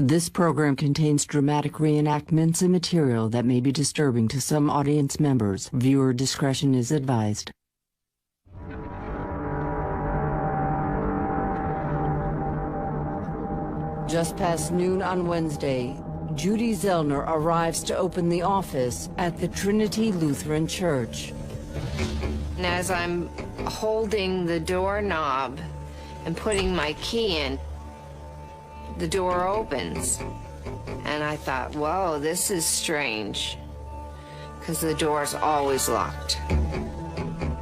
This program contains dramatic reenactments and material that may be disturbing to some audience members. Viewer discretion is advised. Just past noon on Wednesday, Judy Zellner arrives to open the office at the Trinity Lutheran Church. And as I'm holding the doorknob and putting my key in, the door opens. And I thought, whoa, this is strange, because the door's always locked.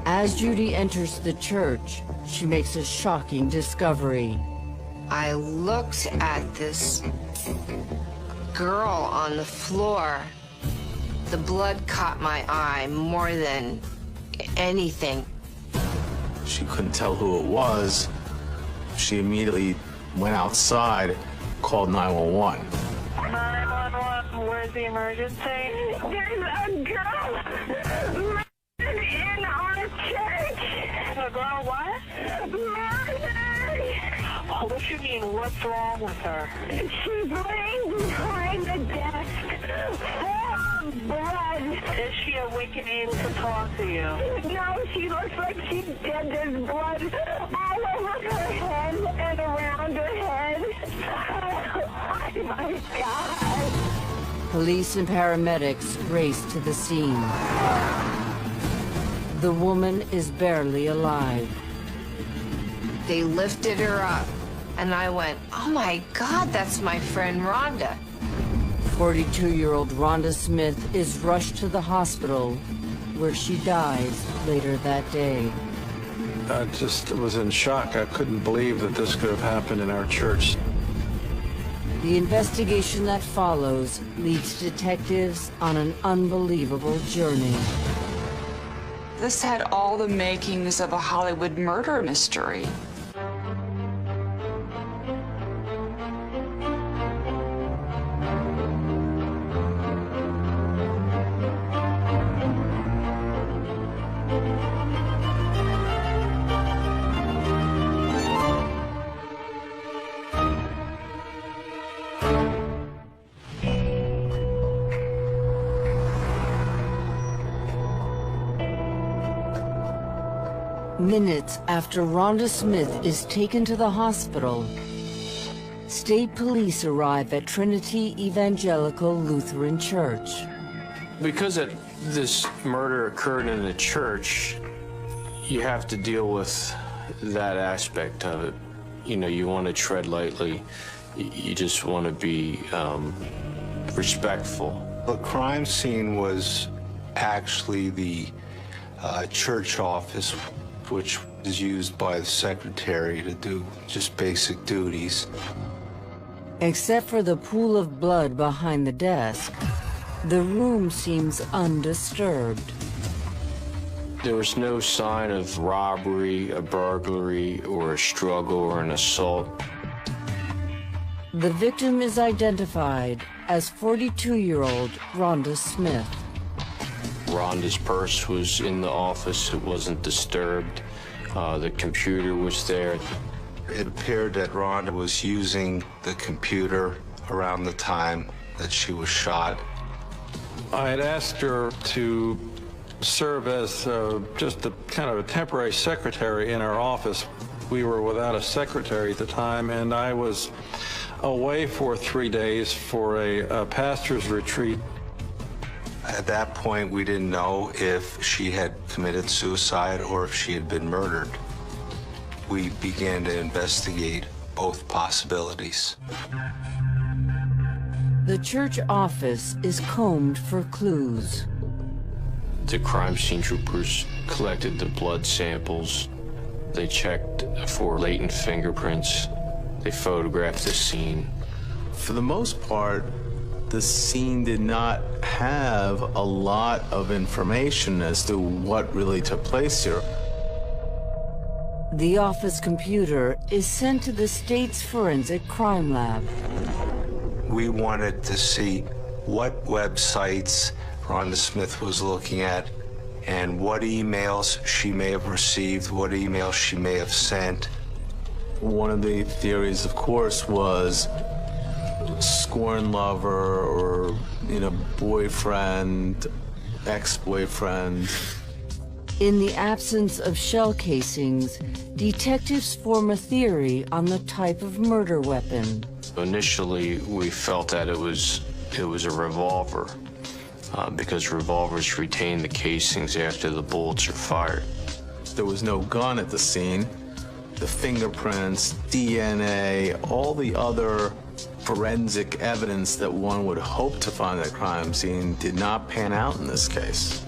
As Judy enters the church, she makes a shocking discovery. I looked at this girl on the floor. The blood caught my eye more than anything. She couldn't tell who it was. She immediately went outside, called 911. 911, where's the emergency? There's a girl murdered in our church. A girl what? Murdered. Oh, what you mean, what's wrong with her? She's laying behind the desk, full of blood. Is she awake and able to talk to you? No, she looks like she's dead. There's blood all over her head and around her head. Oh my God. Police and paramedics race to the scene. The woman is barely alive. They lifted her up, and I went, oh my God, that's my friend Rhonda. 42-year-old Rhonda Smith is rushed to the hospital, where she dies later that day. I just was in shock. I couldn't believe that this could have happened in our church. The investigation that follows leads detectives on an unbelievable journey. This had all the makings of a Hollywood murder mystery. Minutes after Rhonda Smith is taken to the hospital, state police arrive at Trinity Evangelical Lutheran Church. Because this murder occurred in a church, you have to deal with that aspect of it. You know, you want to tread lightly. You just want to be respectful. The crime scene was actually the church office, which is used by the secretary to do just basic duties. Except for the pool of blood behind the desk, the room seems undisturbed. There was no sign of robbery, a burglary, or a struggle or an assault. The victim is identified as 42-year-old Rhonda Smith. Rhonda's purse was in the office. It wasn't disturbed. The computer was there. It appeared that Rhonda was using the computer around the time that she was shot. I had asked her to serve as just a kind of a temporary secretary in our office. We were without a secretary at the time, and I was away for 3 days for a pastor's retreat. At that point, we didn't know if she had committed suicide or if she had been murdered. We began to investigate both possibilities. The church office is combed for clues. The crime scene troopers collected the blood samples. They checked for latent fingerprints. They photographed the scene. For the most part, the scene did not have a lot of information as to what really took place here. The office computer is sent to the state's forensic crime lab. We wanted to see what websites Rhonda Smith was looking at and what emails she may have received, what emails she may have sent. One of the theories, of course, was scorn lover or, boyfriend, ex-boyfriend. In the absence of shell casings, detectives form a theory on the type of murder weapon. Initially, we felt that it was a revolver because revolvers retain the casings after the bullets are fired. There was no gun at the scene. The fingerprints, DNA, all the other forensic evidence that one would hope to find at a crime scene did not pan out in this case.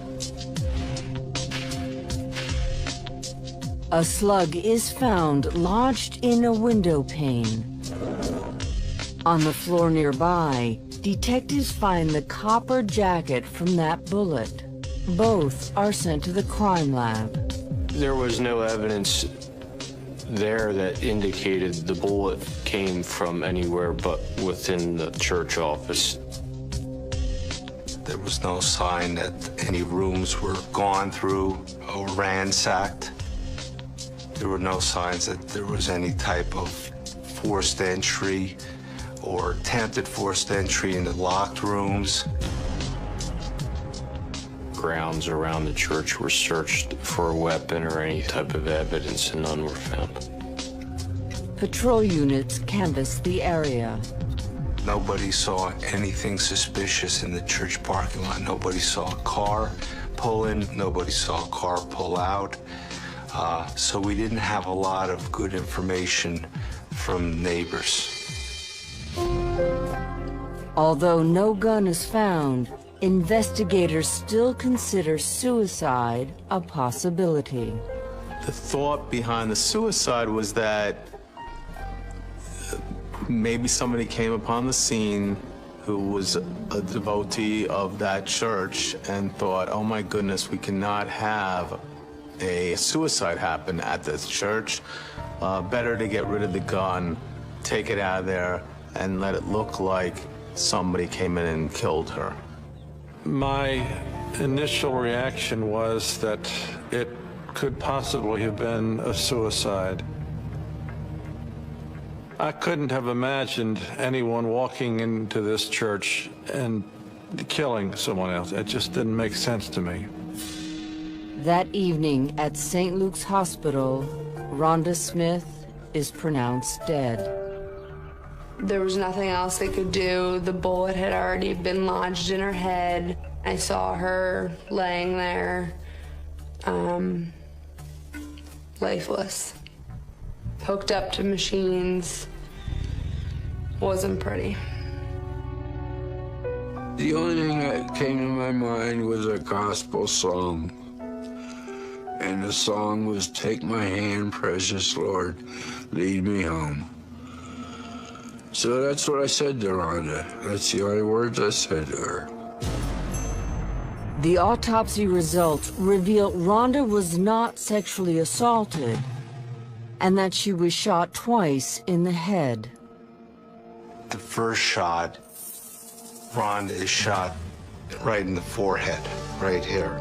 A slug is found lodged in a window pane. On the floor nearby, detectives find the copper jacket from that bullet. Both are sent to the crime lab. There was no evidence there that indicated the bullet came from anywhere but within the church office. There was no sign that any rooms were gone through or ransacked. There were no signs that there was any type of forced entry or attempted forced entry into locked rooms. Grounds around the church were searched for a weapon or any type of evidence, and none were found. Patrol units canvassed the area. Nobody saw anything suspicious in the church parking lot. Nobody saw a car pull in. Nobody saw a car pull out. So we didn't have a lot of good information from neighbors. Although no gun is found, investigators still consider suicide a possibility. The thought behind the suicide was that maybe somebody came upon the scene who was a devotee of that church and thought, oh my goodness, we cannot have a suicide happen at this church. Better to get rid of the gun, take it out of there, and let it look like somebody came in and killed her. My initial reaction was that it could possibly have been a suicide. I couldn't have imagined anyone walking into this church and killing someone else. It just didn't make sense to me. That evening at St. Luke's Hospital, Rhonda Smith is pronounced dead. There was nothing else they could do. The bullet had already been lodged in her head. I saw her laying there, lifeless, hooked up to machines. Wasn't pretty. The only thing that came to my mind was a gospel song. And the song was, "Take my hand, precious Lord, lead me home." So that's what I said to Rhonda. That's the only words I said to her. The autopsy results reveal Rhonda was not sexually assaulted and that she was shot twice in the head. The first shot, Rhonda is shot right in the forehead, right here.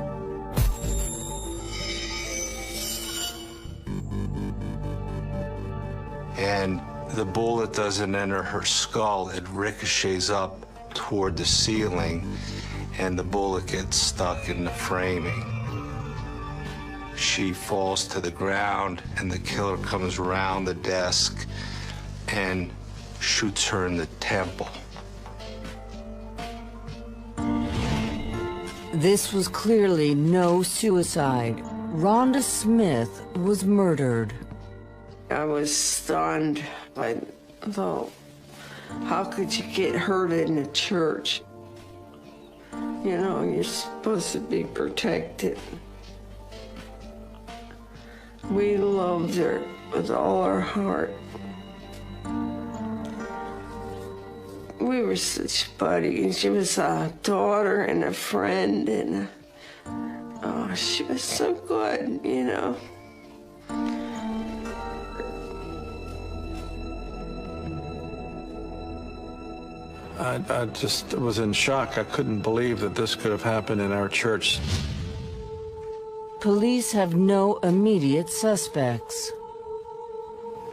And the bullet doesn't enter her skull. It ricochets up toward the ceiling, and the bullet gets stuck in the framing. She falls to the ground, and the killer comes around the desk and shoots her in the temple. This was clearly no suicide. Rhonda Smith was murdered. I was stunned. I thought, how could you get hurt in a church? You know, you're supposed to be protected. We loved her with all our heart. We were such buddies. She was a daughter and a friend, and oh, she was so good, you know. I just was in shock. I couldn't believe that this could have happened in our church. Police have no immediate suspects.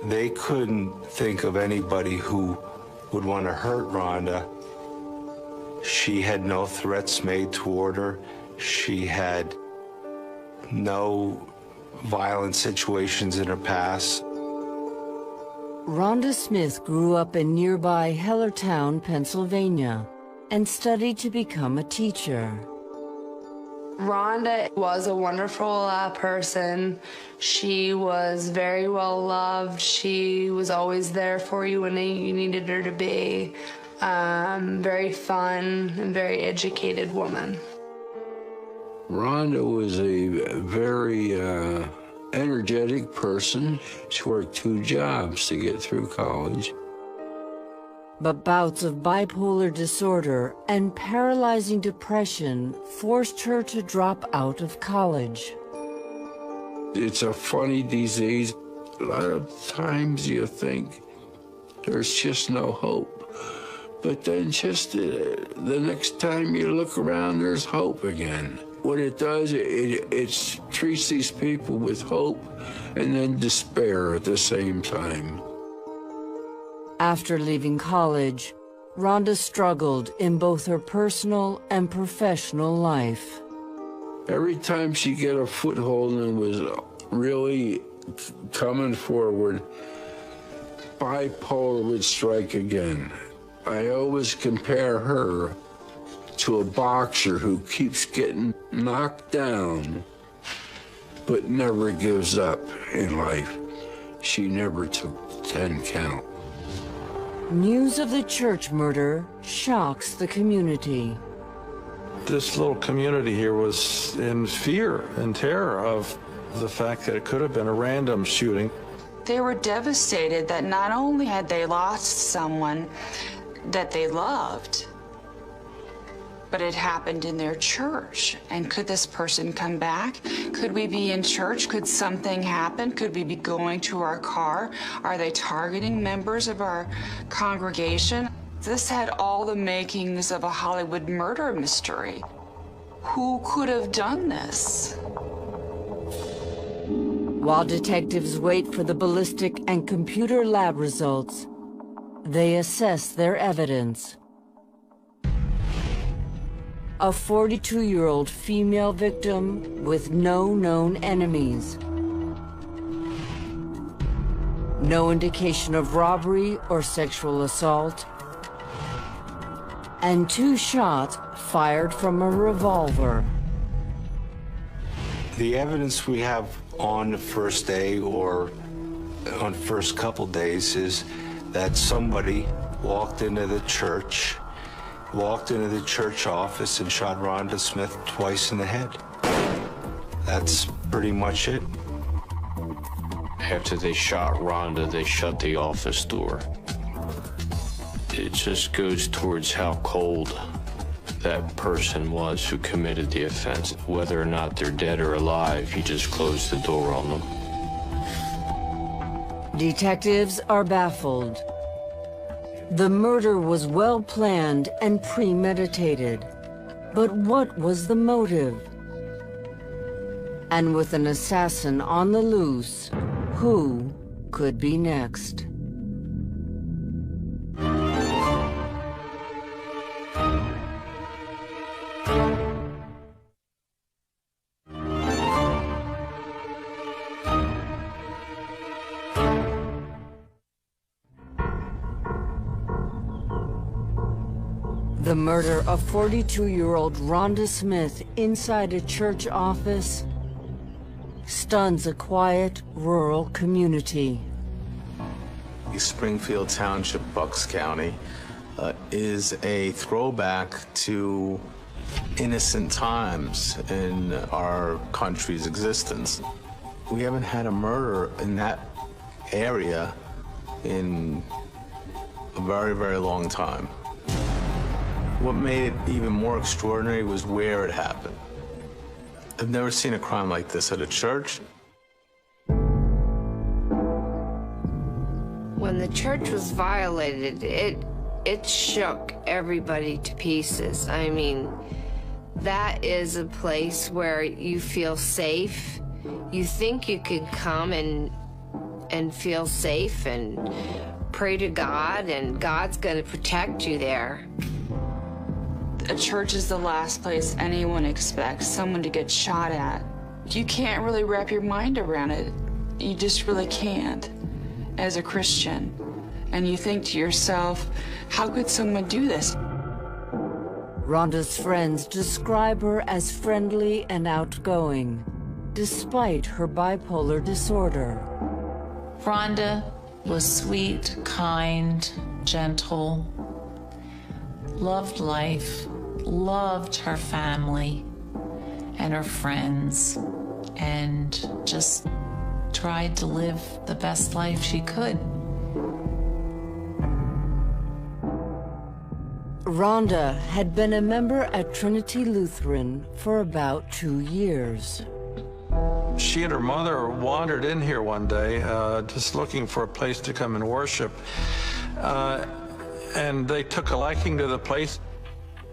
They couldn't think of anybody who would want to hurt Rhonda. She had no threats made toward her. She had no violent situations in her past. Rhonda Smith grew up in nearby Hellertown, Pennsylvania, and studied to become a teacher. Rhonda was a wonderful person. She was very well loved. She was always there for you when you needed her to be. Very fun and very educated woman. Rhonda was a very energetic person. She worked 2 jobs to get through college. But bouts of bipolar disorder and paralyzing depression forced her to drop out of college. It's a funny disease. A lot of times you think there's just no hope. But then just the next time you look around, there's hope again. What it does, it treats these people with hope and then despair at the same time. After leaving college, Rhonda struggled in both her personal and professional life. Every time she get a foothold and was really coming forward, bipolar would strike again. I always compare her to a boxer who keeps getting knocked down, but never gives up in life. She never took 10 count. News of the church murder shocks the community. This little community here was in fear and terror of the fact that it could have been a random shooting. They were devastated that not only had they lost someone that they loved, but it happened in their church. And could this person come back? Could we be in church? Could something happen? Could we be going to our car? Are they targeting members of our congregation? This had all the makings of a Hollywood murder mystery. Who could have done this? While detectives wait for the ballistic and computer lab results, they assess their evidence. A 42-year-old female victim with no known enemies. No indication of robbery or sexual assault. And 2 shots fired from a revolver. The evidence we have on the first day or on the first couple days is that somebody walked into the church office and shot Rhonda Smith twice in the head. That's pretty much it. After they shot Rhonda, they shut the office door. It just goes towards how cold that person was who committed the offense. Whether or not they're dead or alive, you just close the door on them. Detectives are baffled. The murder was well planned and premeditated. But what was the motive? And with an assassin on the loose, who could be next? The murder of 42-year-old Rhonda Smith inside a church office stuns a quiet, rural community. Springfield Township, Bucks County, is a throwback to innocent times in our country's existence. We haven't had a murder in that area in a very, very long time. What made it even more extraordinary was where it happened. I've never seen a crime like this at a church. When the church was violated, it shook everybody to pieces. I mean, that is a place where you feel safe. You think you could come and feel safe and pray to God, and God's going to protect you there. A church is the last place anyone expects someone to get shot at. You can't really wrap your mind around it. You just really can't as a Christian. And you think to yourself, how could someone do this? Rhonda's friends describe her as friendly and outgoing, despite her bipolar disorder. Rhonda was sweet, kind, gentle, loved life, loved her family and her friends, and just tried to live the best life she could. Rhonda had been a member at Trinity Lutheran for about 2 years. She and her mother wandered in here one day, just looking for a place to come and worship. And they took a liking to the place.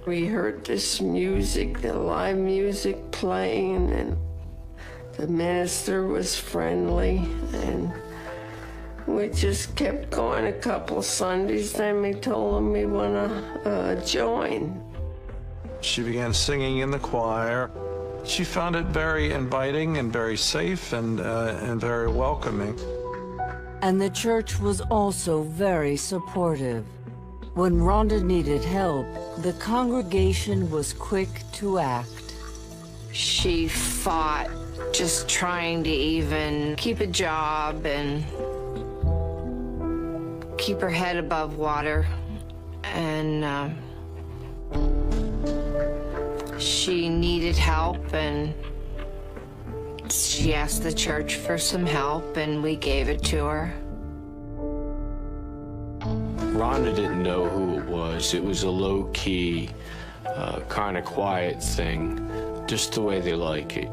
We heard this music, the live music playing, and the minister was friendly, and we just kept going a couple Sundays. Then we told them we want to join. She began singing in the choir. She found it very inviting and very safe and very welcoming. And the church was also very supportive. When Rhonda needed help, the congregation was quick to act. She fought just trying to even keep a job and keep her head above water. And she needed help, and she asked the church for some help, and we gave it to her. Rhonda didn't know who it was. It was a low-key, kind of quiet thing, just the way they like it.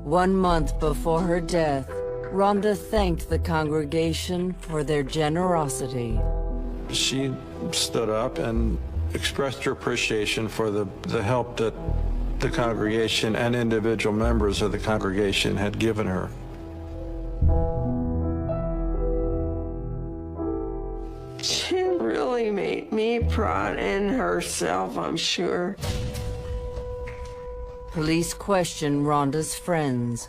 1 month before her death, Rhonda thanked the congregation for their generosity. She stood up and expressed her appreciation for the help that the congregation and individual members of the congregation had given her. She really made me proud, and herself, I'm sure. Police questioned Rhonda's friends.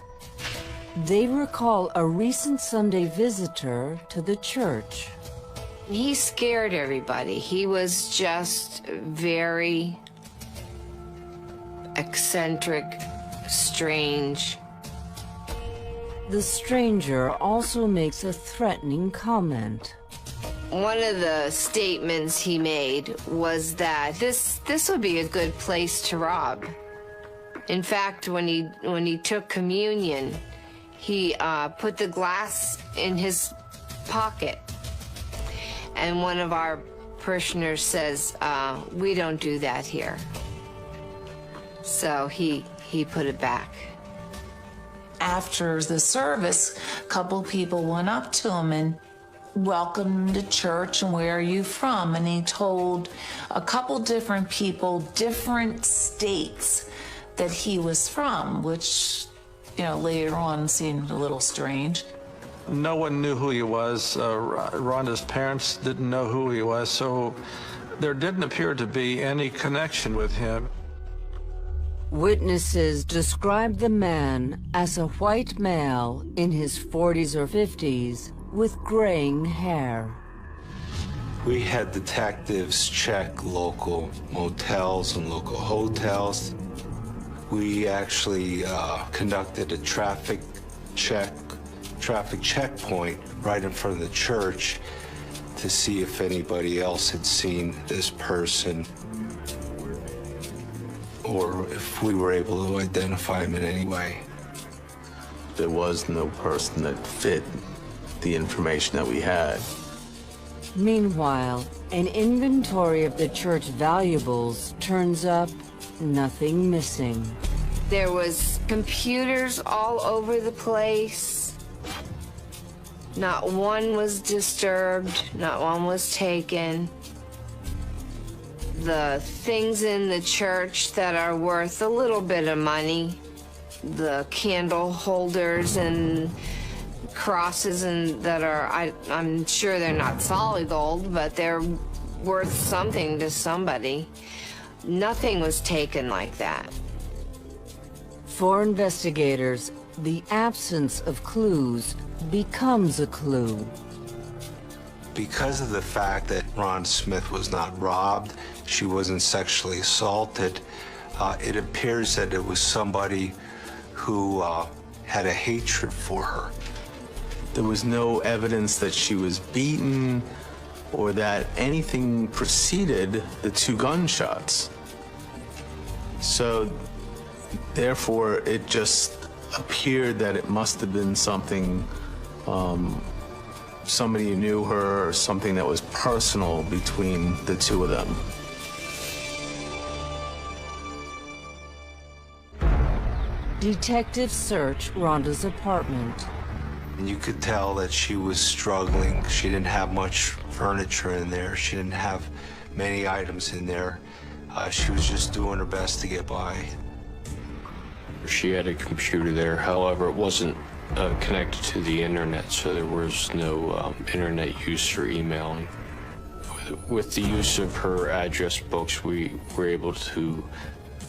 They recall a recent Sunday visitor to the church. He scared everybody. He was just very eccentric, strange. The stranger also makes a threatening comment. One of the statements he made was that this would be a good place to rob. In fact, when he took communion, he put the glass in his pocket. And one of our parishioners says, we don't do that here. So he put it back. After the service, a couple people went up to him and welcomed him to church, and where are you from? And he told a couple different people, different states that he was from, which, later on seemed a little strange. No one knew who he was. Rhonda's parents didn't know who he was, so there didn't appear to be any connection with him. Witnesses described the man as a white male in his 40s or 50s with graying hair. We had detectives check local motels and local hotels. We actually conducted a traffic checkpoint right in front of the church to see if anybody else had seen this person or if we were able to identify him in any way. There was no person that fit the information that we had. Meanwhile, an inventory of the church valuables turns up nothing missing. There was computers all over the place. Not one was disturbed, not one was taken. The things in the church that are worth a little bit of money, the candle holders and crosses and that are, I'm sure they're not solid gold, but they're worth something to somebody. Nothing was taken like that. For investigators, the absence of clues becomes a clue. Because of the fact that Rhonda Smith was not robbed, she wasn't sexually assaulted, it appears that it was somebody who had a hatred for her. There was no evidence that she was beaten or that anything preceded the 2 gunshots. So, therefore, it just appeared that it must have been something, somebody who knew her or something that was personal between the 2 of them. Detectives search Rhonda's apartment. And you could tell that she was struggling. She didn't have much furniture in there. She didn't have many items in there. She was just doing her best to get by. She had a computer there, however, it wasn't connected to the internet, so there was no internet use or emailing. With the use of her address books, we were able to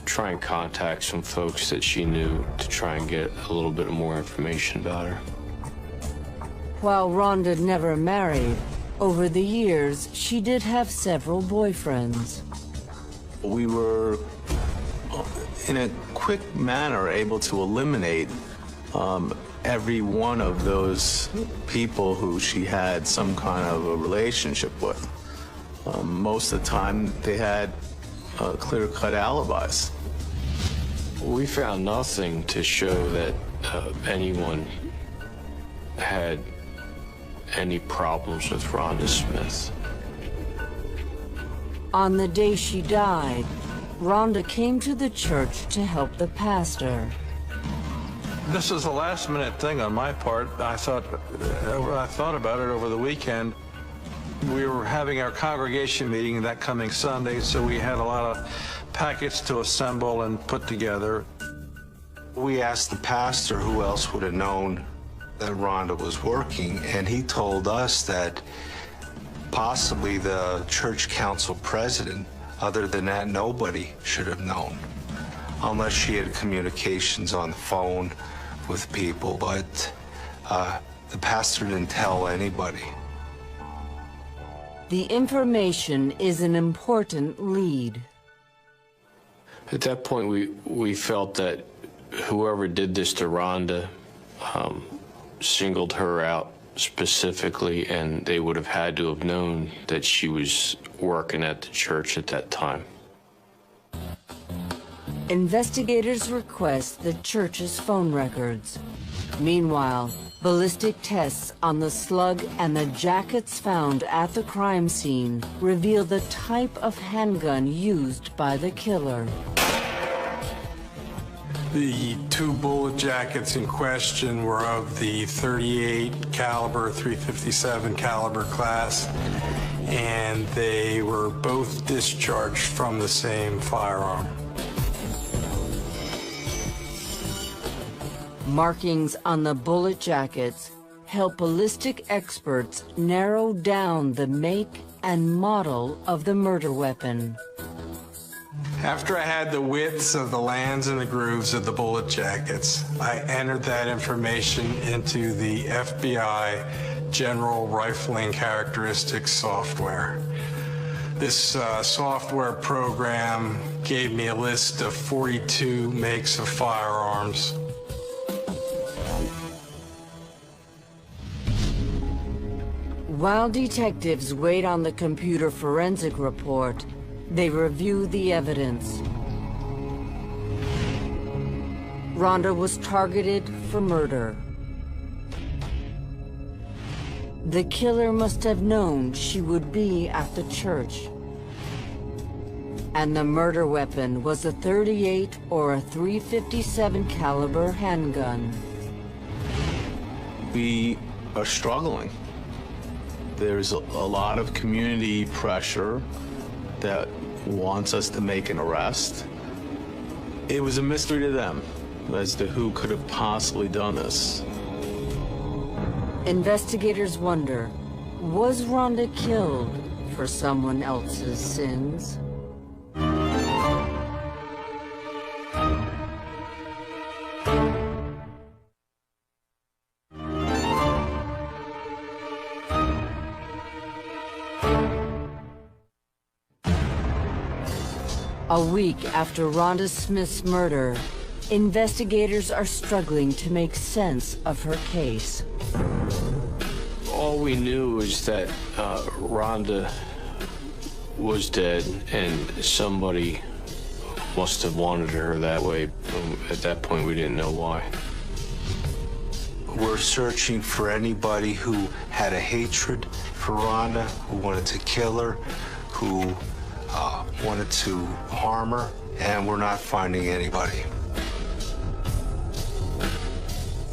try and contact some folks that she knew to try and get a little bit more information about her. While Rhonda never married, over the years, she did have several boyfriends. We were, in a quick manner, able to eliminate every one of those people who she had some kind of a relationship with. Most of the time, they had clear-cut alibis. We found nothing to show that anyone had any problems with Rhonda Smith. On the day she died, Rhonda came to the church to help the pastor. This is a last-minute thing on my part. I thought about it over the weekend. We were having our congregation meeting that coming Sunday, so we had a lot of packets to assemble and put together. We asked the pastor who else would have known that Rhonda was working, and he told us that possibly the church council president. Other than that, nobody should have known, unless she had communications on the phone with people, but the pastor didn't tell anybody. The information is an important lead. At that point, we felt that whoever did this to Rhonda singled her out specifically, and they would have had to have known that she was working at the church at that time. Investigators request the church's phone records. Meanwhile, ballistic tests on the slug and the jackets found at the crime scene reveal the type of handgun used by the killer. The 2 bullet jackets in question were of the .38 caliber, .357 caliber class, and they were both discharged from the same firearm. Markings on the bullet jackets help ballistic experts narrow down the make and model of the murder weapon. After I had the widths of the lands and the grooves of the bullet jackets, I entered that information into the FBI General Rifling Characteristics software. This software program gave me a list of 42 makes of firearms. While detectives wait on the computer forensic report, they review the evidence. Rhonda was targeted for murder. The killer must have known she would be at the church. And the murder weapon was a .38 or a .357 caliber handgun. We are struggling. There's a lot of community pressure that wants us to make an arrest. It was a mystery to them as to who could have possibly done this. Investigators wonder, was Rhonda killed for someone else's sins? A week after Rhonda Smith's murder, investigators are struggling to make sense of her case. All we knew was that Rhonda was dead, and somebody must have wanted her that way. At that point, we didn't know why. We're searching for anybody who had a hatred for Rhonda, who wanted to kill her, who wanted to harm her, and we're not finding anybody.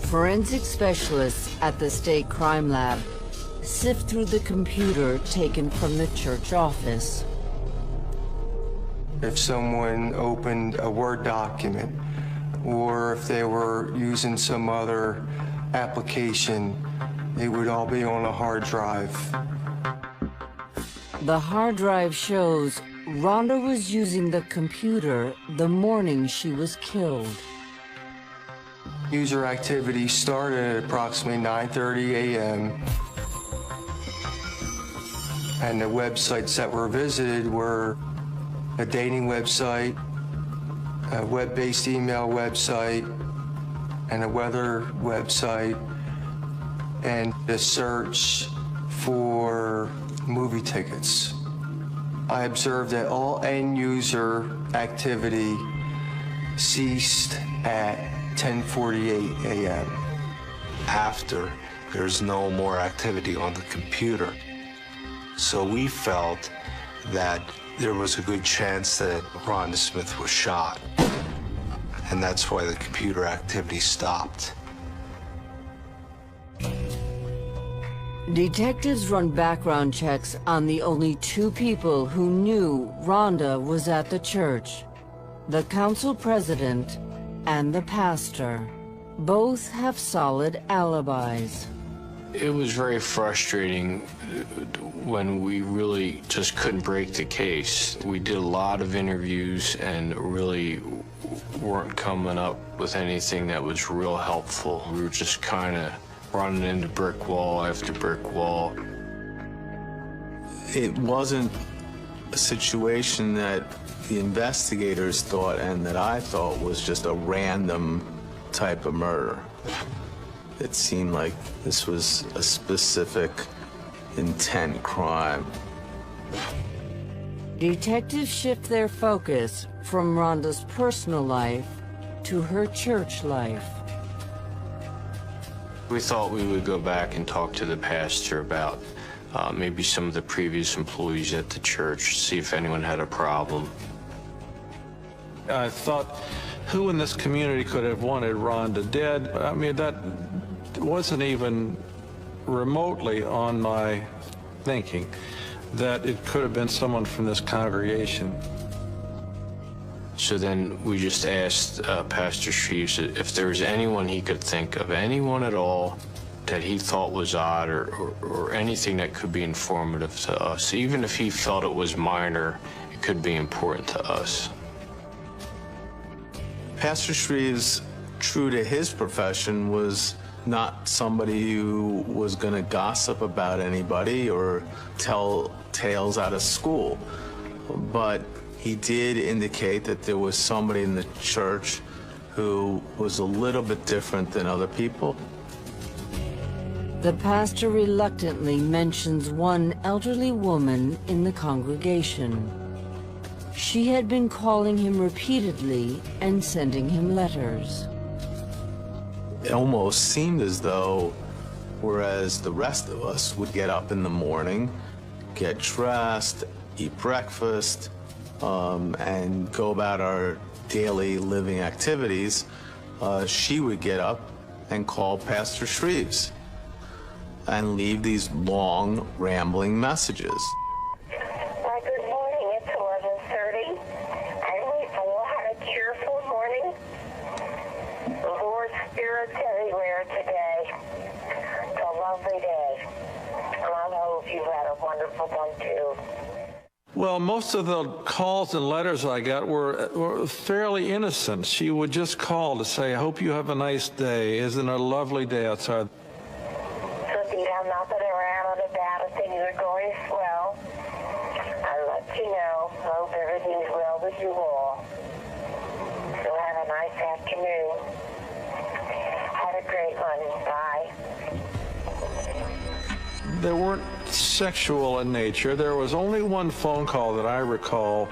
Forensic specialists at the State Crime Lab sift through the computer taken from the church office. If someone opened a Word document, or if they were using some other application, it would all be on a hard drive. The hard drive shows Rhonda was using the computer the morning she was killed. User activity started at approximately 9:30 a.m. And the websites that were visited were a dating website, a web-based email website, and a weather website, and a search for movie tickets. I observed that all end-user activity ceased at 10:48 a.m. After, there's no more activity on the computer. So we felt that there was a good chance that Rhonda Smith was shot. And that's why the computer activity stopped. Detectives run background checks on the only two people who knew Rhonda was at the church: the council president and the pastor. Both have solid alibis. It was very frustrating when we really just couldn't break the case. We did a lot of interviews and really weren't coming up with anything that was real helpful. We were just kind of running into brick wall after brick wall. It wasn't a situation that the investigators thought and that I thought was just a random type of murder. It seemed like this was a specific intent crime. Detectives shift their focus from Rhonda's personal life to her church life. We thought we would go back and talk to the pastor about maybe some of the previous employees at the church, see if anyone had a problem. I thought, who in this community could have wanted Rhonda dead? I mean, that wasn't even remotely on my thinking, that it could have been someone from this congregation. So then we just asked Pastor Shreves if there was anyone he could think of, anyone at all that he thought was odd or anything that could be informative to us. Even if he felt it was minor, it could be important to us. Pastor Shreves, true to his profession, was not somebody who was going to gossip about anybody or tell tales out of school. But he did indicate that there was somebody in the church who was a little bit different than other people. The pastor reluctantly mentions one elderly woman in the congregation. She had been calling him repeatedly and sending him letters. It almost seemed as though, whereas the rest of us would get up in the morning, get dressed, eat breakfast, and go about our daily living activities, she would get up and call Pastor Shreves and leave these long, rambling messages. Good morning. It's 11:30. And we've all had a cheerful morning. The Lord's Spirit's everywhere today. The love you had a wonderful one, too. Well, most of the calls and letters I got were fairly innocent. She would just call to say, I hope you have a nice day. Isn't it a lovely day outside? So, Dee, I'm not going to rattle about it. Things are going swell. I'll let you know. Hope everything's well with you all. So have a nice afternoon. Have a great one. Bye. They weren't sexual in nature. There was only one phone call that I recall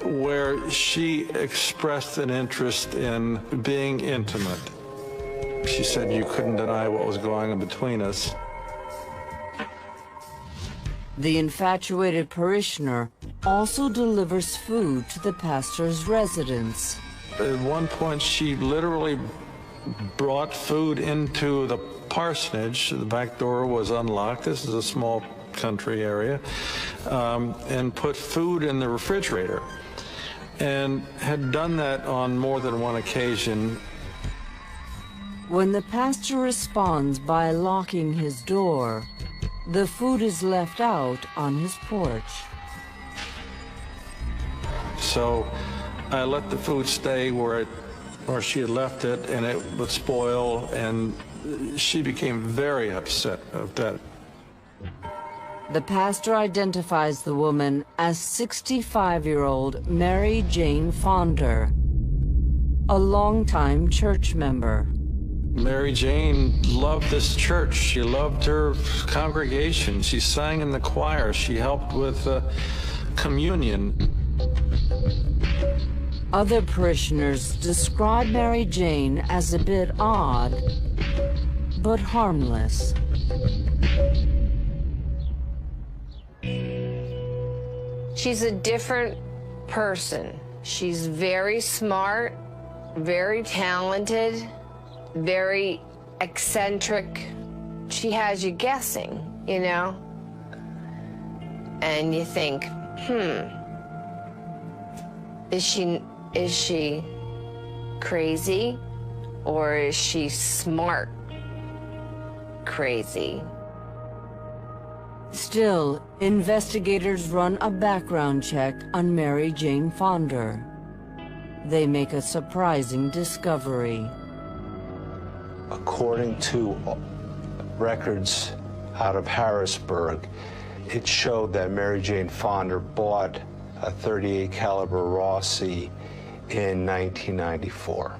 where she expressed an interest in being intimate. She said you couldn't deny what was going on between us. The infatuated parishioner also delivers food to the pastor's residence. At one point, she literally brought food into the parsonage. The back door was unlocked. This is a small country area. And put food in the refrigerator. And had done that on more than one occasion. When the pastor responds by locking his door, the food is left out on his porch. So I let the food stay where she had left it, and it would spoil, and she became very upset of that. The pastor identifies the woman as 65-year-old Mary Jane Fonder, a longtime church member. Mary Jane loved this church. She loved her congregation. She sang in the choir. She helped with communion. Other parishioners describe Mary Jane as a bit odd, but harmless. She's a different person. She's very smart, very talented, very eccentric. She has you guessing, you know? And you think, is she crazy, or is she smart crazy? Still, investigators run a background check on Mary Jane Fonder. They make a surprising discovery. According to records out of Harrisburg, it showed that Mary Jane Fonder bought a .38 caliber Rossi in 1994.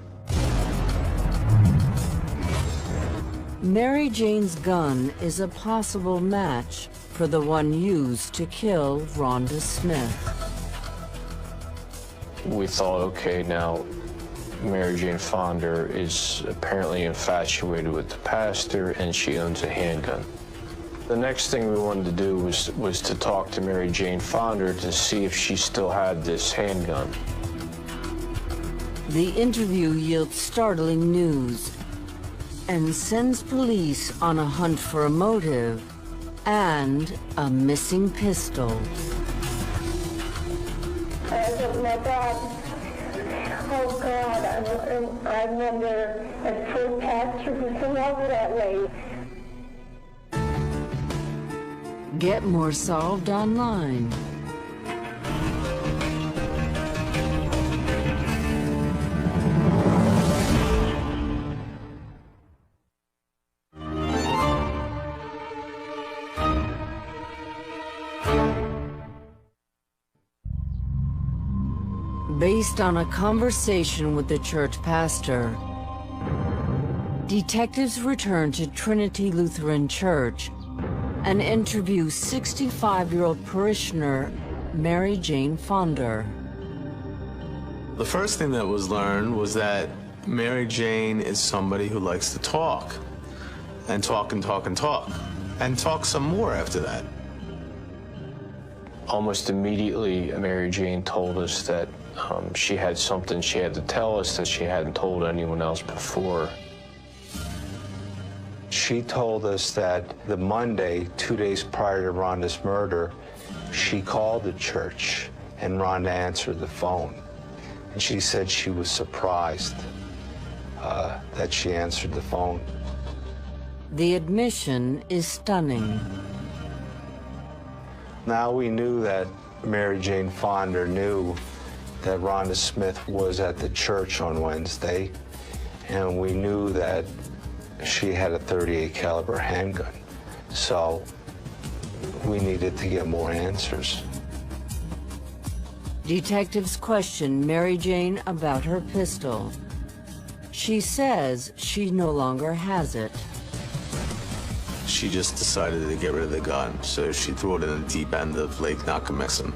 Mary Jane's gun is a possible match for the one used to kill Rhonda Smith. We thought, okay, now Mary Jane Fonder is apparently infatuated with the pastor, and she owns a handgun. The next thing we wanted to do was to talk to Mary Jane Fonder to see if she still had this handgun. The interview yields startling news and sends police on a hunt for a motive and a missing pistol. My God. Oh God, I remember a poor pastor who's in love that way. Get more solved online. Based on a conversation with the church pastor, detectives return to Trinity Lutheran Church and interview 65-year-old parishioner Mary Jane Fonder. The first thing that was learned was that Mary Jane is somebody who likes to talk, and talk and talk and talk, and talk some more after that. Almost immediately, Mary Jane told us that she had something she had to tell us that she hadn't told anyone else before. She told us that the Monday, 2 days prior to Rhonda's murder, she called the church and Rhonda answered the phone. And she said she was surprised that she answered the phone. The admission is stunning. Now we knew that Mary Jane Fonder knew that Rhonda Smith was at the church on Wednesday, and we knew that she had a .38 caliber handgun. So we needed to get more answers. Detectives question Mary Jane about her pistol. She says she no longer has it. She just decided to get rid of the gun, so she threw it in the deep end of Lake Nockamixon.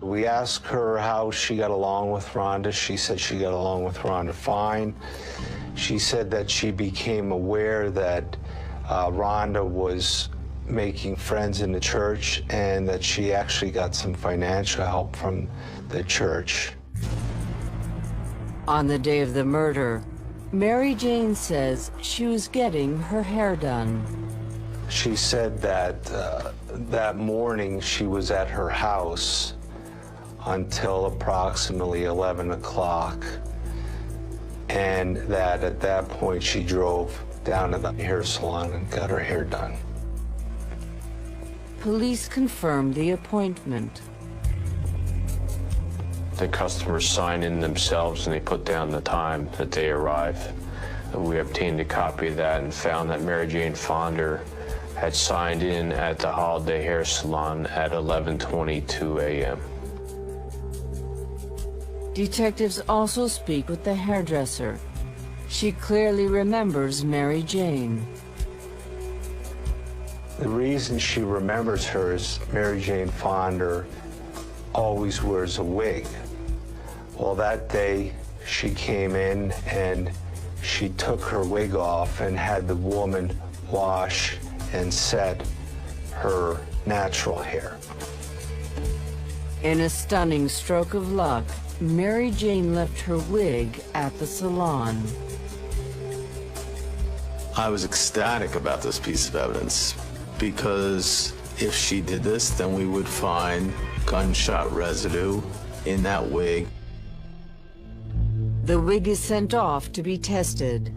We asked her how she got along with Rhonda. She said she got along with Rhonda fine. She said that she became aware that Rhonda was making friends in the church and that she actually got some financial help from the church. On the day of the murder, Mary Jane says she was getting her hair done. She said that that morning she was at her house until approximately 11 o'clock, and that at that point she drove down to the hair salon and got her hair done. Police confirmed the appointment. The customers sign in themselves and they put down the time that they arrive. We obtained a copy of that and found that Mary Jane Fonder had signed in at the Holiday Hair Salon at 11:22 a.m. Detectives also speak with the hairdresser. She clearly remembers Mary Jane. The reason she remembers her is Mary Jane Fonder always wears a wig. Well, that day she came in and she took her wig off and had the woman wash and set her natural hair. In a stunning stroke of luck, Mary Jane left her wig at the salon. I was ecstatic about this piece of evidence because if she did this, then we would find gunshot residue in that wig. The wig is sent off to be tested.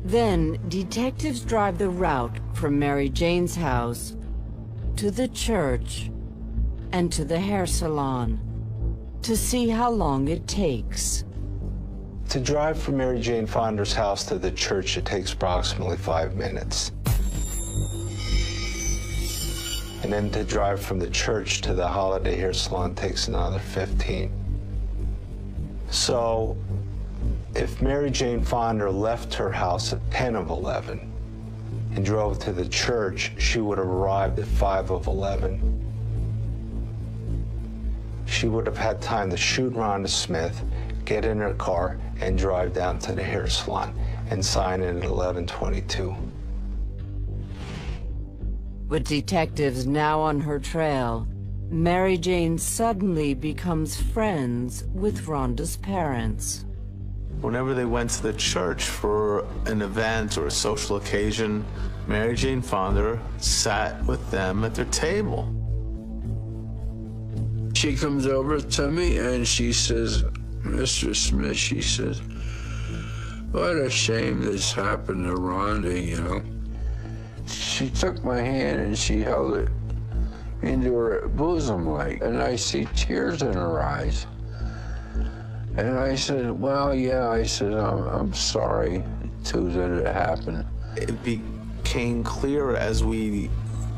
Then, detectives drive the route from Mary Jane's house to the church and to the hair salon to see how long it takes. To drive from Mary Jane Fonder's house to the church, it takes approximately 5 minutes. And then to drive from the church to the Holiday Hair Salon takes another 15. So if Mary Jane Fonder left her house at 10 of 11 and drove to the church, she would have arrived at 5 of 11. She would have had time to shoot Rhonda Smith, get in her car, and drive down to the hair salon and sign in at 11:22. With detectives now on her trail, Mary Jane suddenly becomes friends with Rhonda's parents. Whenever they went to the church for an event or a social occasion, Mary Jane Fonder sat with them at their table. She comes over to me and she says, Mr. Smith, she says, what a shame this happened to Rhonda, you know. She took my hand and she held it into her bosom like, and I see tears in her eyes. And I said, well, yeah, I said, I'm sorry too that it happened. It became clear as we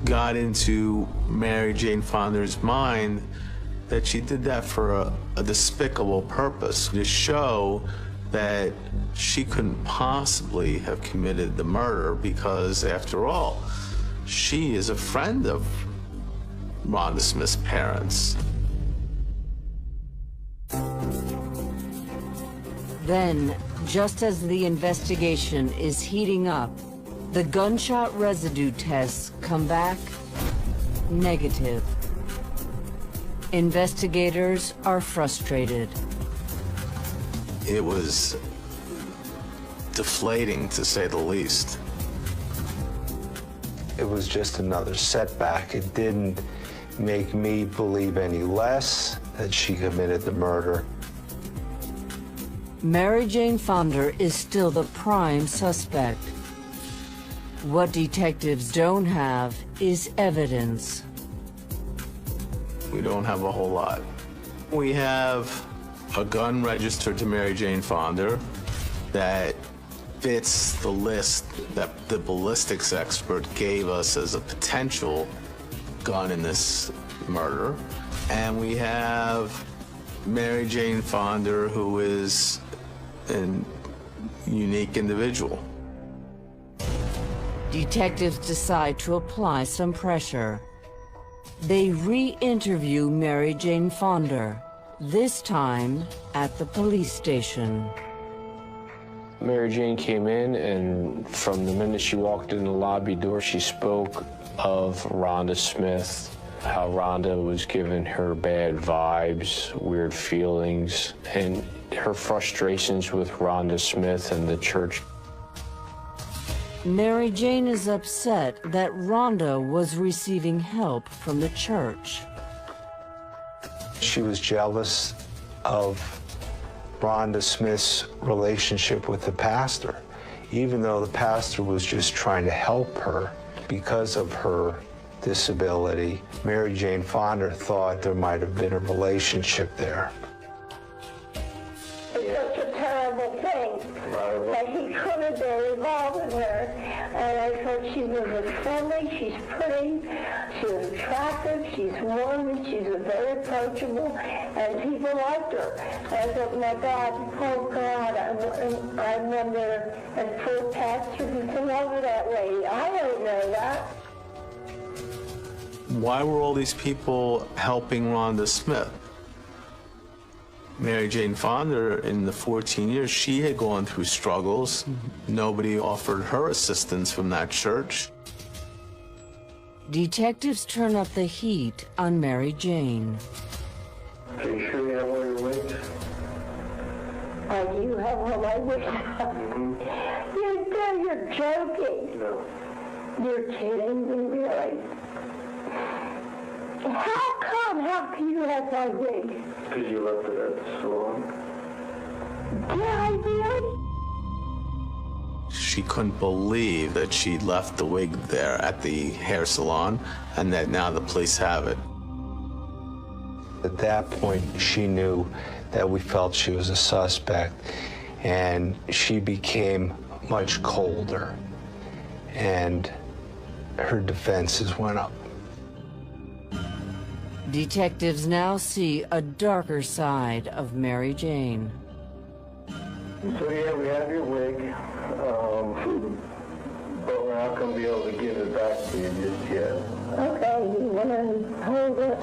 got into Mary Jane Fonder's mind that she did that for a despicable purpose, to show that she couldn't possibly have committed the murder because, after all, she is a friend of Rhonda Smith's parents. Then, just as the investigation is heating up, the gunshot residue tests come back negative. Investigators are frustrated. It was deflating, to say the least. It was just another setback. It didn't make me believe any less that she committed the murder. Mary Jane Fonder is still the prime suspect. What detectives don't have is evidence. We don't have a whole lot. We have a gun registered to Mary Jane Fonda that fits the list that the ballistics expert gave us as a potential gun in this murder. And we have Mary Jane Fonda, who is a unique individual. Detectives decide to apply some pressure. They re-interview Mary Jane Fonda, this time at the police station. Mary Jane came in, and from the minute she walked in the lobby door, she spoke of Rhonda Smith, how Rhonda was giving her bad vibes, weird feelings, and her frustrations with Rhonda Smith and the church. Mary Jane is upset that Rhonda was receiving help from the church. She was jealous of Rhonda Smith's relationship with the pastor, even though the pastor was just trying to help her because of her disability. Mary Jane Fonda thought there might have been a relationship there. It's such a terrible thing that he could have been involved with her. And I thought she was friendly, she's pretty, she was attractive, she's warm, and she's very approachable, and people liked her. I thought, my God, oh God, I remember a poor pastor who came over that way. I don't know that. Why were all these people helping Rhonda Smith? Mary Jane Fonda, in the 14 years, she had gone through struggles. Nobody offered her assistance from that church. Detectives turn up the heat on Mary Jane. Are you sure you have all your wigs? I do have all my wigs. You're joking. No. You're kidding me, really. How come? How can you have my wig? Because you left it at the salon. Did I really? She couldn't believe that she left the wig there at the hair salon and that now the police have it. At that point, she knew that we felt she was a suspect, and she became much colder, and her defenses went up. Detectives now see a darker side of Mary Jane. So yeah, we have your wig, but we're not going to be able to give it back to you just yet. Okay, you want to hold it?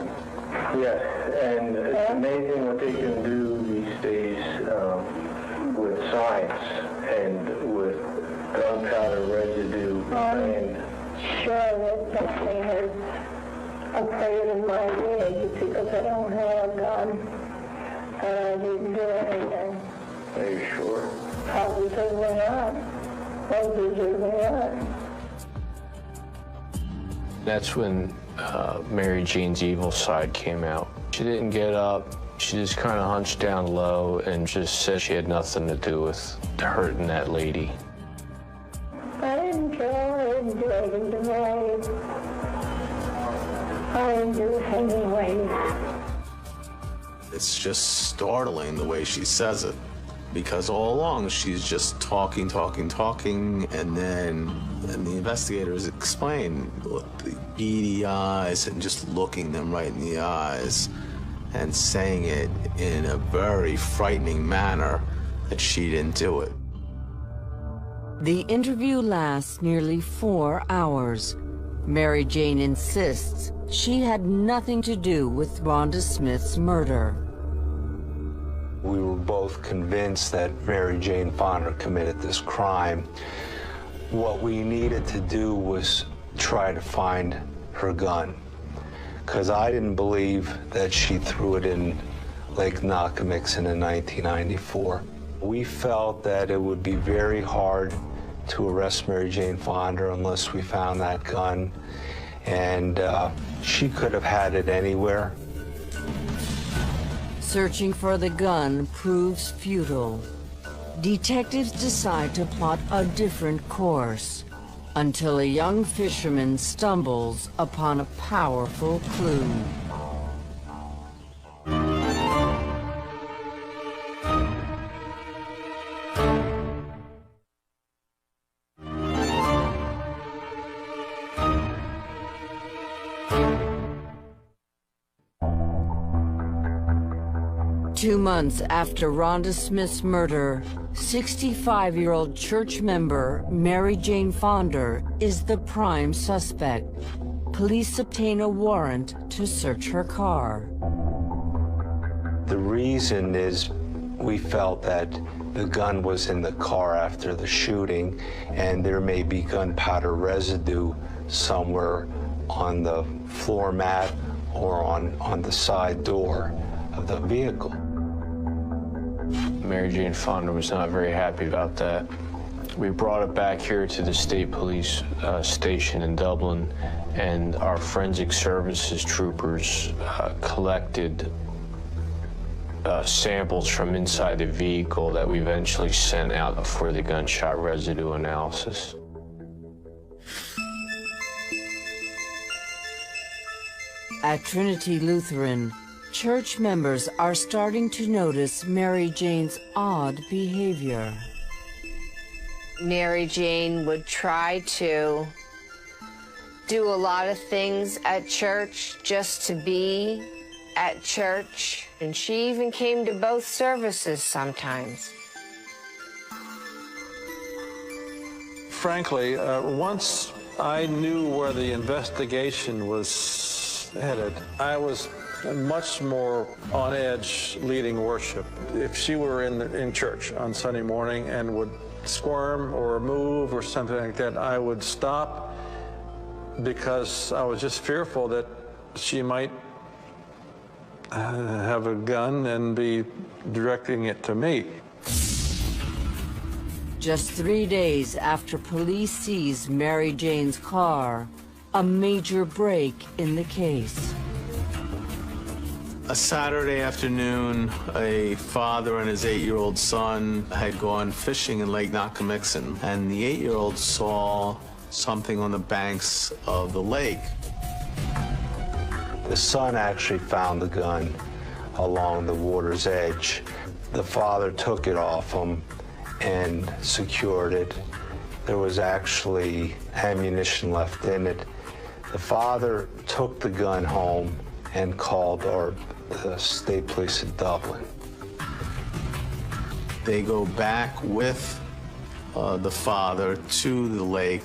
Yes, and it's amazing what they can do these days with science and with gunpowder residue. And sure that something is appeared in my wig because I don't have a gun and I didn't do anything. Are you sure? Positively not. Positively not. That's when Mary Jane's evil side came out. She didn't get up. She just kind of hunched down low and just said she had nothing to do with hurting that lady. I didn't kill her. I didn't do anything to her. I didn't do it anyway. It's just startling the way she says it, because all along she's just talking, and then the investigators explain the beady eyes and just looking them right in the eyes and saying it in a very frightening manner that she didn't do it. The interview lasts nearly 4 hours. Mary Jane insists she had nothing to do with Rhonda Smith's murder. We were both convinced that Mary Jane Fonda committed this crime. What we needed to do was try to find her gun, because I didn't believe that she threw it in Lake Nakamixon in 1994. We felt that it would be very hard to arrest Mary Jane Fonda unless we found that gun, and she could have had it anywhere. Searching for the gun proves futile. Detectives decide to plot a different course. until a young fisherman stumbles upon a powerful clue. Two months after Rhonda Smith's murder, 65-year-old church member Mary Jane Fonder is the prime suspect. Police obtain a warrant to search her car. The reason is we felt that the gun was in the car after the shooting, and there may be gunpowder residue somewhere on the floor mat or on the side door of the vehicle. Mary Jane Fonda was not very happy about that. We brought it back here to the state police station in Dublin, and our forensic services troopers collected samples from inside the vehicle that we eventually sent out for the gunshot residue analysis. At Trinity Lutheran, church members are starting to notice Mary Jane's odd behavior. Mary Jane would try to do a lot of things at church just to be at church, and she even came to both services sometimes. Frankly, once I knew where the investigation was headed, I was much more on edge leading worship. If she were in church on Sunday morning and would squirm or move or something like that, I would stop because I was just fearful that she might have a gun and be directing it to me. Just 3 days after police seize Mary Jane's car, a major break in the case. A Saturday afternoon, a father and his 8-year-old son had gone fishing in Lake Nakamixon, and the 8-year-old saw something on the banks of the lake. The son actually found the gun along the water's edge. The father took it off him and secured it. There was actually ammunition left in it. The father took the gun home and called the state police in Dublin. They go back with the father to the lake,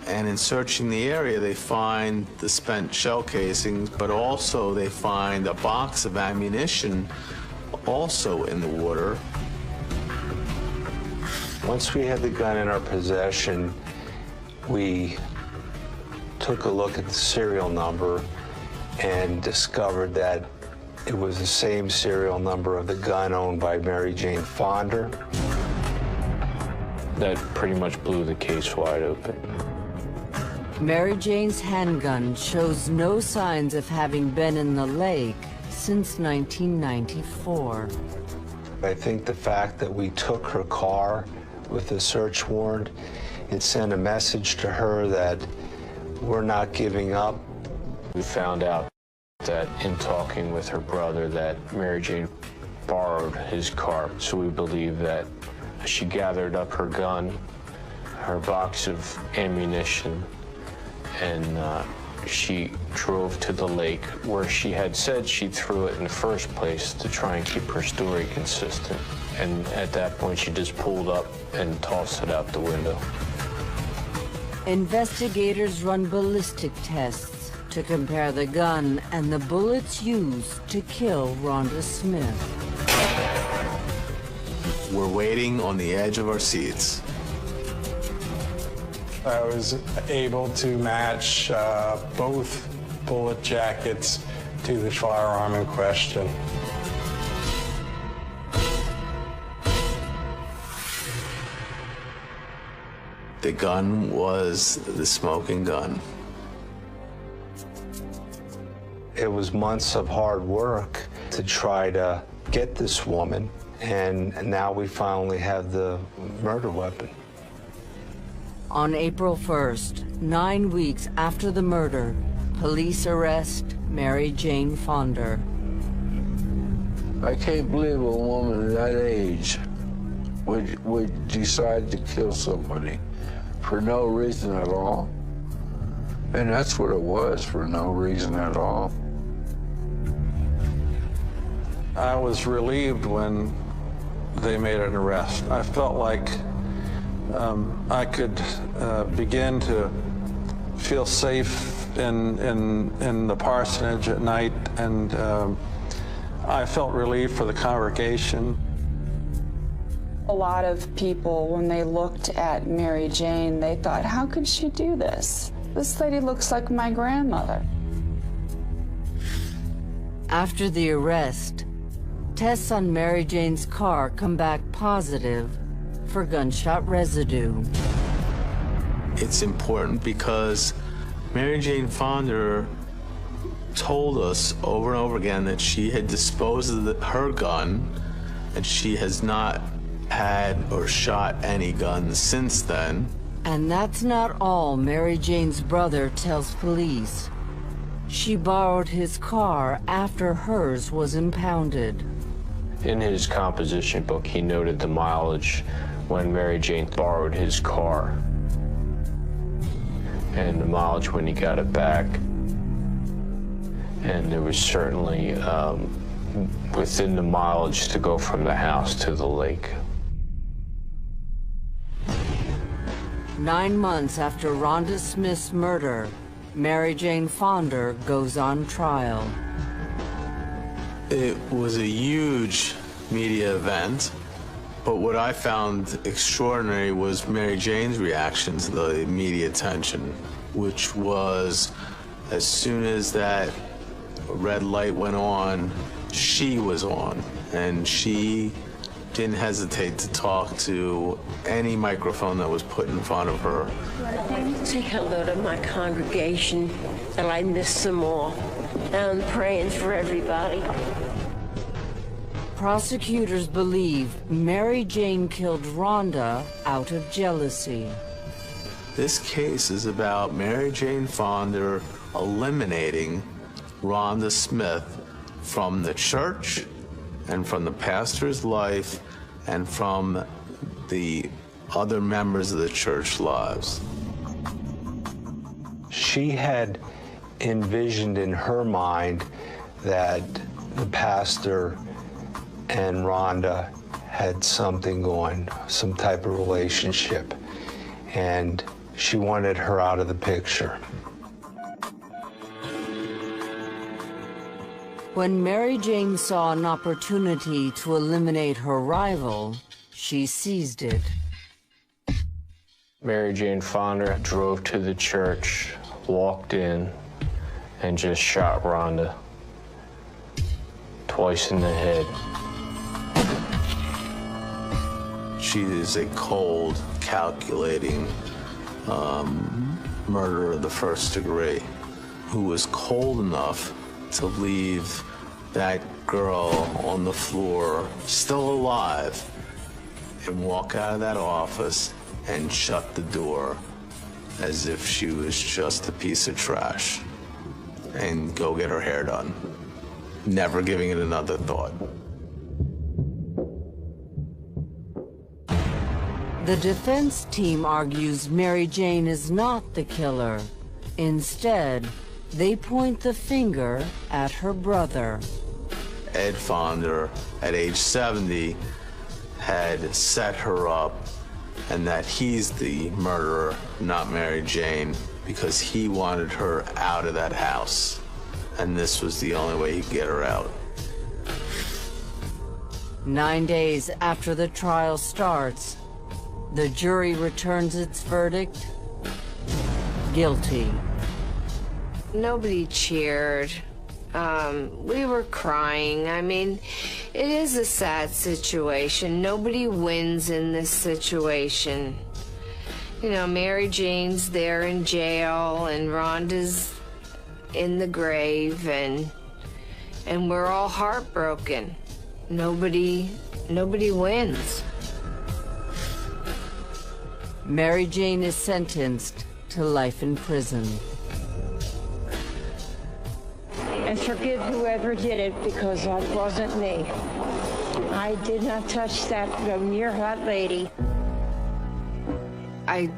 and in searching the area, they find the spent shell casings, but also they find a box of ammunition also in the water. Once we had the gun in our possession, we took a look at the serial number and discovered that it was the same serial number of the gun owned by Mary Jane Fonder. That pretty much blew the case wide open. Mary Jane's handgun shows no signs of having been in the lake since 1994. I think the fact that we took her car with a search warrant, it sent a message to her that we're not giving up. We found out that in talking with her brother that Mary Jane borrowed his car, so we believe that she gathered up her gun, her box of ammunition, and she drove to the lake where she had said she threw it in the first place to try and keep her story consistent. And at that point, she just pulled up and tossed it out the window. Investigators run ballistic tests to compare the gun and the bullets used to kill Rhonda Smith. We're waiting on the edge of our seats. I was able to match both bullet jackets to the firearm in question. The gun was the smoking gun. It was months of hard work to try to get this woman, and now we finally have the murder weapon. On April 1st, 9 weeks after the murder, police arrest Mary Jane Fonder. I can't believe a woman that age would decide to kill somebody for no reason at all. And that's what it was, for no reason at all. I was relieved when they made an arrest. I felt like I could begin to feel safe in the parsonage at night, and I felt relieved for the congregation. A lot of people, when they looked at Mary Jane, they thought, how could she do this? This lady looks like my grandmother. After the arrest, tests on Mary Jane's car come back positive for gunshot residue. It's important because Mary Jane Fonder told us over and over again that she had disposed of her gun, and she has not had or shot any guns since then. And that's not all Mary Jane's brother tells police. She borrowed his car after hers was impounded. In his composition book, he noted the mileage when Mary Jane borrowed his car and the mileage when he got it back. And there was certainly within the mileage to go from the house to the lake. 9 months after Rhonda Smith's murder, Mary Jane Fonder goes on trial. It was a huge media event, but what I found extraordinary was Mary Jane's reaction to the media attention, which was, as soon as that red light went on, she was on, and she didn't hesitate to talk to any microphone that was put in front of her. Say hello to my congregation, and I miss them all. And I'm praying for everybody. Prosecutors believe Mary Jane killed Rhonda out of jealousy. This case is about Mary Jane Fonder eliminating Rhonda Smith from the church and from the pastor's life and from the other members of the church lives. She had envisioned in her mind that the pastor and Rhonda had something going, some type of relationship, and she wanted her out of the picture. When Mary Jane saw an opportunity to eliminate her rival, she seized it. Mary Jane Fonder drove to the church, walked in, and just shot Rhonda twice in the head. She is a cold, calculating murderer of the first degree who was cold enough to leave that girl on the floor, still alive, and walk out of that office and shut the door as if she was just a piece of trash and go get her hair done, never giving it another thought. The defense team argues Mary Jane is not the killer. Instead, they point the finger at her brother. Ed Fonder, at age 70, had set her up, and that he's the murderer, not Mary Jane, because he wanted her out of that house. And this was the only way he could get her out. 9 days after the trial starts, the jury returns its verdict: guilty. Nobody cheered. We were crying. I mean, it is a sad situation. Nobody wins in this situation. You know, Mary Jane's there in jail, and Rhonda's in the grave, and we're all heartbroken. Nobody wins. Mary Jane is sentenced to life in prison. And forgive whoever did it, because that wasn't me. I did not touch that near hot lady. I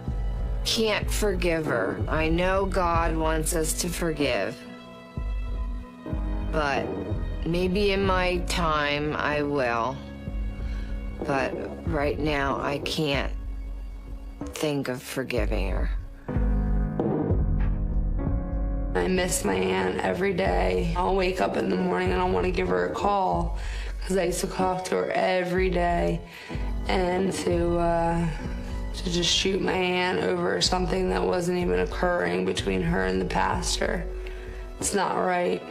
can't forgive her. I know God wants us to forgive. But maybe in my time I will. But right now I can't think of forgiving her. I miss my aunt every day. I'll wake up in the morning and I want to give her a call, because I used to talk to her every day, and to just shoot my aunt over something that wasn't even occurring between her and the pastor. It's not right.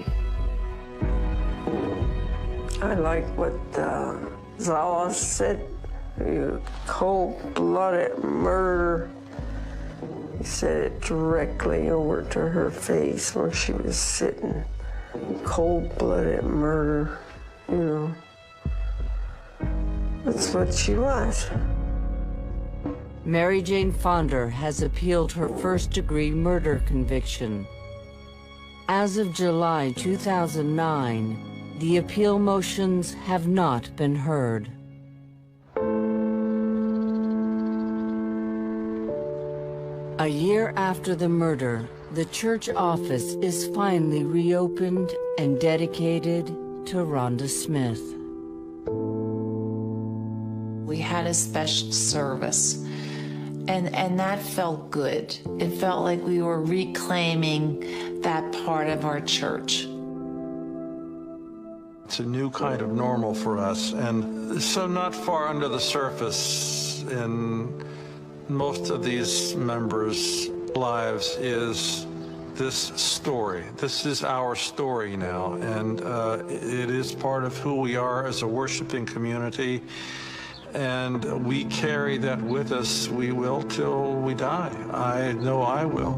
I like what Zala said, cold-blooded murder. He said it directly over to her face where she was sitting. Cold-blooded murder, you know. That's what she was. Mary Jane Fonder has appealed her first-degree murder conviction. As of July 2009, the appeal motions have not been heard. A year after the murder, the church office is finally reopened and dedicated to Rhonda Smith. We had a special service, and that felt good. It felt like we were reclaiming that part of our church. It's a new kind of normal for us, and so not far under the surface in most of these members' lives is this story. This is our story now, and it is part of who we are as a worshiping community, and we carry that with us. We will till we die. I know I will.